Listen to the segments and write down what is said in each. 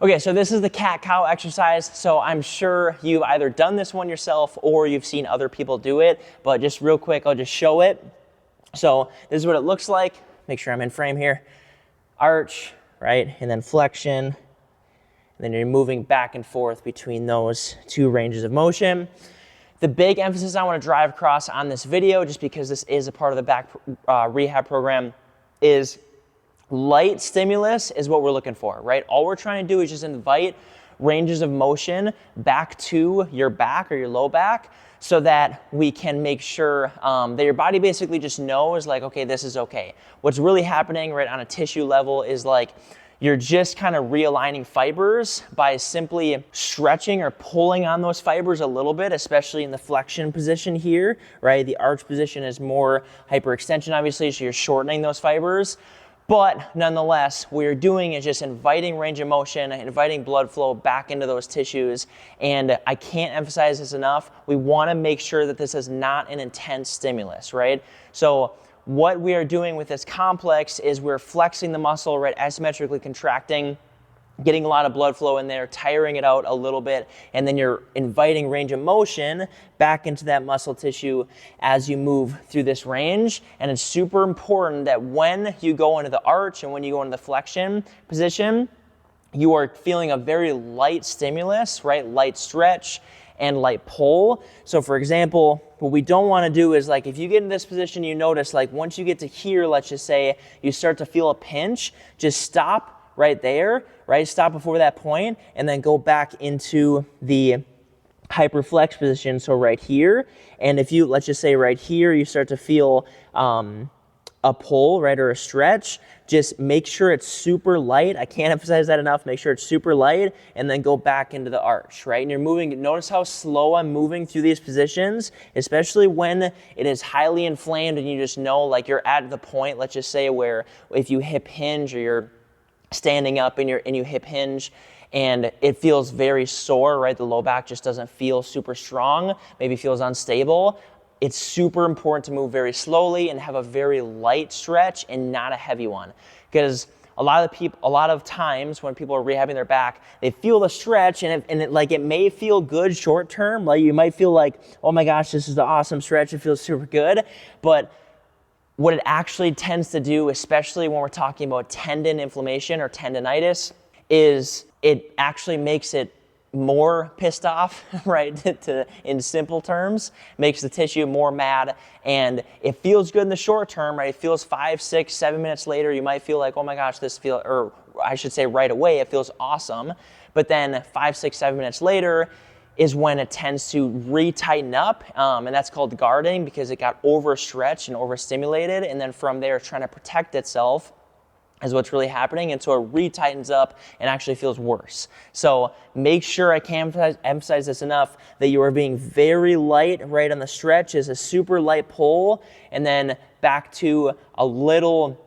Okay, so this is the cat-cow exercise. So I'm sure you've either done this one yourself or you've seen other people do it, but just real quick, I'll just show it. So this is what it looks like. Make sure I'm in frame here. Arch, right, and then flexion. And then you're moving back and forth between those two ranges of motion. The big emphasis I want to drive across on this video, just because this is a part of the back rehab program, is light stimulus is what we're looking for, right? All we're trying to do is just invite ranges of motion back to your back or your low back so that we can make sure that your body basically just knows like, okay, this is okay. What's really happening right on a tissue level is like you're just kind of realigning fibers by simply stretching or pulling on those fibers a little bit, especially in the flexion position here, right? The arch position is more hyperextension, obviously, so you're shortening those fibers. But nonetheless, what you're doing is just inviting range of motion, inviting blood flow back into those tissues. And I can't emphasize this enough. We want to make sure that this is not an intense stimulus, right? So what we are doing with this complex is we're flexing the muscle, right, asymmetrically contracting, getting a lot of blood flow in there, tiring it out a little bit, and then you're inviting range of motion back into that muscle tissue as you move through this range. And it's super important that when you go into the arch and when you go into the flexion position, you are feeling a very light stimulus, right? Light stretch and light pull. So for example, what we don't want to do is like, if you get in this position, you notice like once you get to here, let's just say you start to feel a pinch, just stop right there, right? Stop before that point and then go back into the hyperflex position, so right here. And if you, let's just say right here, you start to feel a pull, right, or a stretch, just make sure it's super light. I can't emphasize that enough. Make sure it's super light and then go back into the arch, right? And you're moving, notice how slow I'm moving through these positions, especially when it is highly inflamed and you just know like you're at the point, let's just say where if you hip hinge or you're standing up and you hip hinge and it feels very sore, right? The low back just doesn't feel super strong, maybe feels unstable. It's super important to move very slowly and have a very light stretch and not a heavy one. Because a lot of times when people are rehabbing their back, they feel the stretch and it may feel good short term. Like you might feel like, oh my gosh, this is the awesome stretch. It feels super good. But what it actually tends to do, especially when we're talking about tendon inflammation or tendonitis, is it actually makes it more pissed off, right? In simple terms, makes the tissue more mad, and it feels good in the short term, right? It feels 5, 6, 7 minutes later, you might feel like, oh my gosh, or I should say right away, it feels awesome. But then 5, 6, 7 minutes later is when it tends to re-tighten up, and that's called guarding because it got overstretched and overstimulated, and then from there trying to protect itself is what's really happening, and so it re-tightens up and actually feels worse. So make sure, I can't emphasize this enough, that you are being very light right on the stretch, is a super light pull, and then back to a little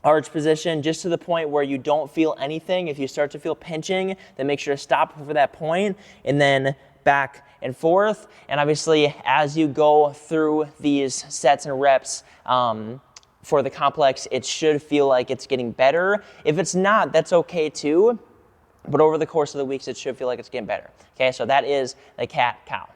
arch position, just to the point where you don't feel anything. If you start to feel pinching, then make sure to stop before that point, and then back and forth. And obviously, as you go through these sets and reps, for the complex, it should feel like it's getting better. If it's not, that's okay too. But over the course of the weeks, it should feel like it's getting better. Okay, so that is the cat-cow.